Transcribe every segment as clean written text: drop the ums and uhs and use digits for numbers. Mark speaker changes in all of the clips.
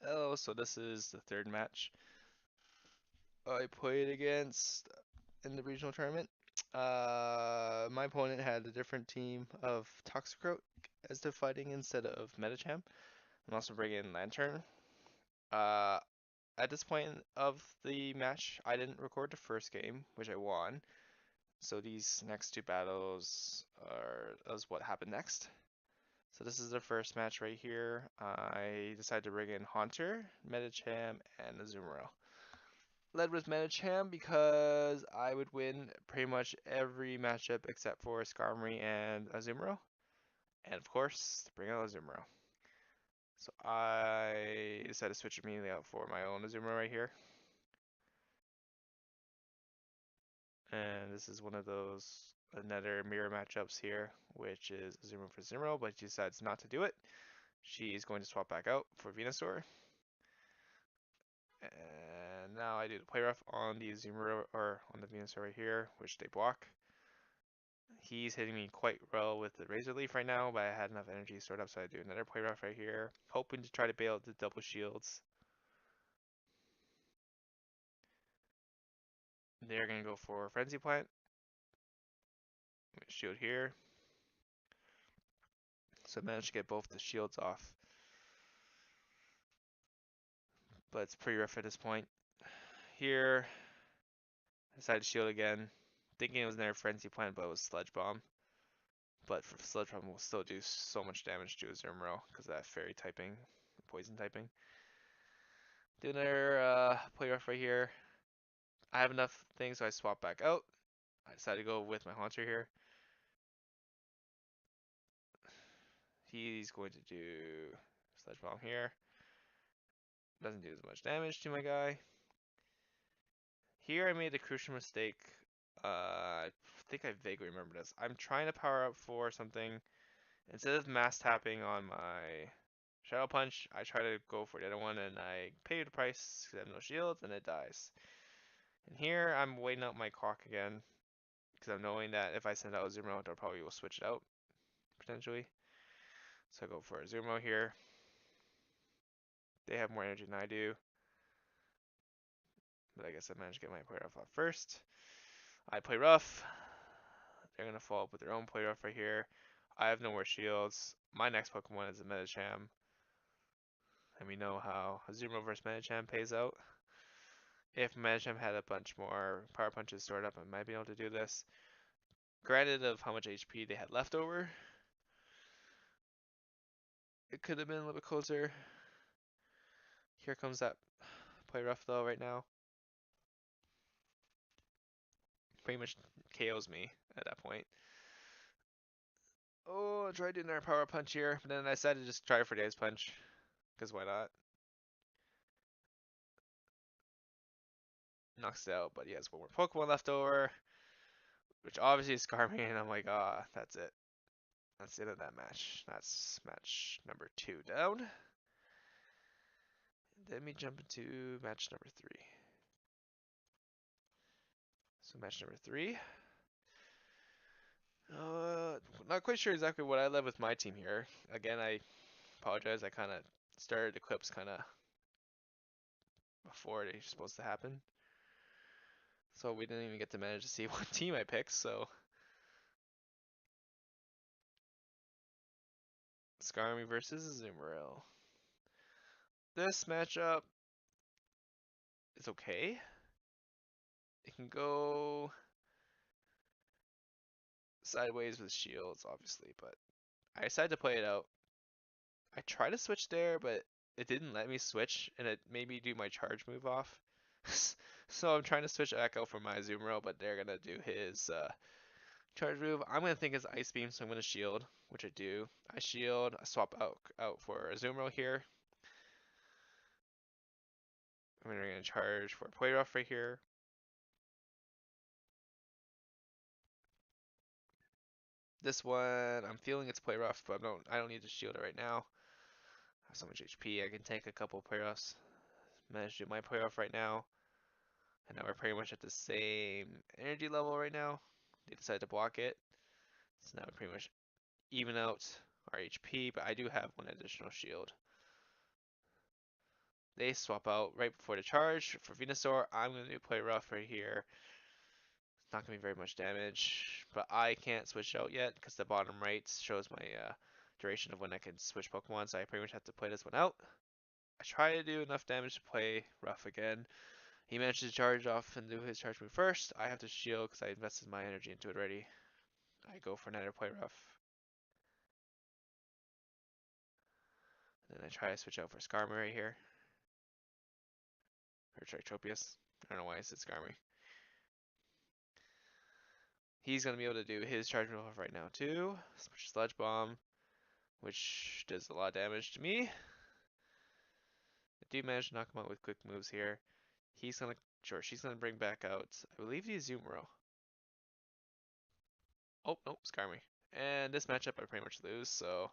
Speaker 1: Oh, so this is the third match I played against in the regional tournament. My opponent had a different team of Toxicroak as their fighting instead of Medicham. I'm also bringing Lantern. Uh, at this point of the match, I didn't record the first game, which I won. So these next two battles is what happened next. So this is the first match right here. I decided to bring in Haunter, Medicham, and Azumarill. Led with Medicham because I would win pretty much every matchup except for Skarmory and Azumarill. And of course, to bring out Azumarill. So I decided to switch immediately out for my own Azumarill right here. And this is one of those another mirror matchups here, which is Azumarill for Azumarill, but she decides not to do it. She's going to swap back out for Venusaur. And now I do the play rough on the Azumarill or on the Venusaur right here, which they block. He's hitting me quite well with the Razor Leaf right now, but I had enough energy stored up, so I do another play rough right here, hoping to try to bail out the double shields. They're gonna go for Frenzy Plant. Shield here. So I managed to get both the shields off. But it's pretty rough at this point. Here, I decided to shield again, thinking it was another Frenzy Plant, but it was Sludge Bomb. But for Sludge Bomb will still do so much damage to Azumarill because of that Fairy typing, Poison typing. Do another play rough right here. I have enough things, so I swap back out. I decided to go with my Haunter here. He's going to do Sludge Bomb here. Doesn't do as much damage to my guy. Here I made a crucial mistake. I think I vaguely remember this. I'm trying to power up for something. Instead of mass tapping on my Shadow Punch, I try to go for the other one and I pay the price because I have no shields and it dies. And here I'm waiting out my clock again because I'm knowing that if I send out a Azumarill, they'll probably will switch it out potentially. So I go for a Azumarill here. They have more energy than I do. But I guess I managed to get my play rough off first. I play rough. They're going to follow up with their own play rough right here. I have no more shields. My next Pokemon is a Medicham. And we know how Azumarill vs Medicham pays out. If Medicham had a bunch more Power Punches stored up, I might be able to do this. Granted of how much HP they had left over, it could have been a little bit closer. Here comes that play rough though right now. Pretty much KOs me at that point. Oh, I tried doing our Power Punch here, but then I decided to just try for Dave's Punch. Because why not? Knocks it out, but he has one more Pokemon left over. Which obviously is Skarmory, and I'm like, ah, that's it. That's the end of that match. That's match number 2 down. Then we jump into match number 3. So match number 3. Not quite sure exactly what I led with my team here. Again, I apologize. I kind of started the clips kind of before they're supposed to happen. So we didn't even get to manage to see what team I picked, so Skarmory versus Azumarill. This matchup is okay. It can go sideways with shields, obviously, but I decided to play it out. I tried to switch there, but it didn't let me switch, and it made me do my charge move off. So I'm trying to switch Echo for my Azumarill, but they're gonna do his charge move. I'm gonna think it's Ice Beam, so I'm gonna shield, which I do. I shield, I swap out for Azumarill here. I'm gonna charge for Play Rough right here. This one, I'm feeling it's Play Rough, but I don't need to shield it right now. I have so much HP, I can take a couple Play Roughs. Manage to do my Play Rough right now. And now we're pretty much at the same energy level right now. They decided to block it. So now we pretty much even out our HP, but I do have one additional shield. They swap out right before the charge for Venusaur. I'm going to play rough right here. It's not going to be very much damage, but I can't switch out yet because the bottom right shows my duration of when I can switch Pokemon, so I pretty much have to play this one out. I try to do enough damage to play rough again. He manages to charge off and do his charge move first. I have to shield because I invested my energy into it already. I go for another play rough. Then I try to switch out for Skarmory right here. Or Tritropius. I don't know why I said Skarmory. He's going to be able to do his charge move off right now too. Sludge Bomb, which does a lot of damage to me. I do manage to knock him out with quick moves here. He's going to, sure, she's going to bring back out, I believe the Azumarill. Oh, nope, Skarmory. And this matchup I pretty much lose, so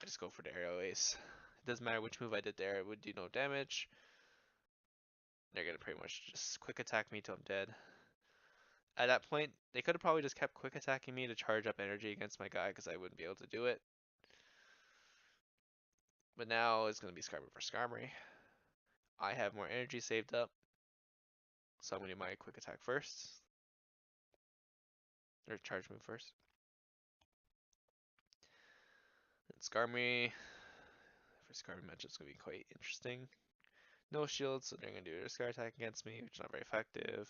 Speaker 1: I just go for the Aerial Ace. It doesn't matter which move I did there, it would do no damage. They're going to pretty much just quick attack me till I'm dead. At that point, they could have probably just kept quick attacking me to charge up energy against my guy because I wouldn't be able to do it. But now it's going to be Skarmory for Skarmory. I have more energy saved up, so I'm going to do my quick attack first. Or charge move first. And Skarmory. For Skarmory match, it's going to be quite interesting. No shield, so they're going to do a Sky attack against me, which is not very effective.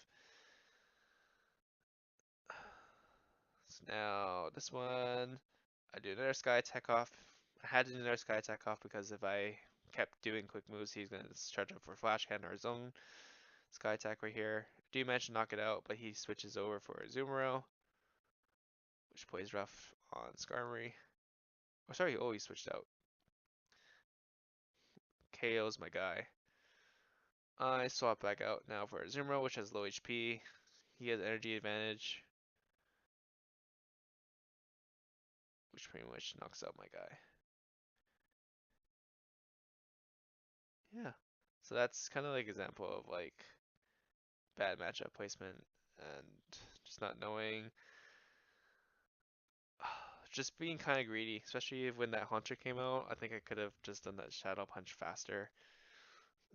Speaker 1: So now this one, I do another Sky attack off. I had to do another Sky attack off because if I kept doing quick moves, he's going to charge up for Flash Cannon or his own Sky attack right here. I do manage to knock it out, but he switches over for Azumarill, which plays rough on Skarmory. Oh, sorry, he always switched out. KO's my guy. I swap back out now for Azumarill, which has low HP. He has energy advantage, which pretty much knocks out my guy. Yeah. So that's kind of like example of like bad matchup placement and just not knowing, just being kind of greedy, especially when that Haunter came out. I think I could have just done that Shadow Punch faster.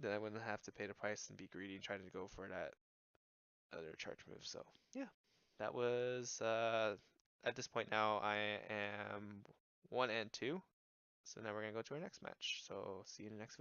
Speaker 1: Then I wouldn't have to pay the price and be greedy and trying to go for that other charge move. So yeah, that was at this point now I am 1-2. So now we're gonna go to our next match. So see you in the next video.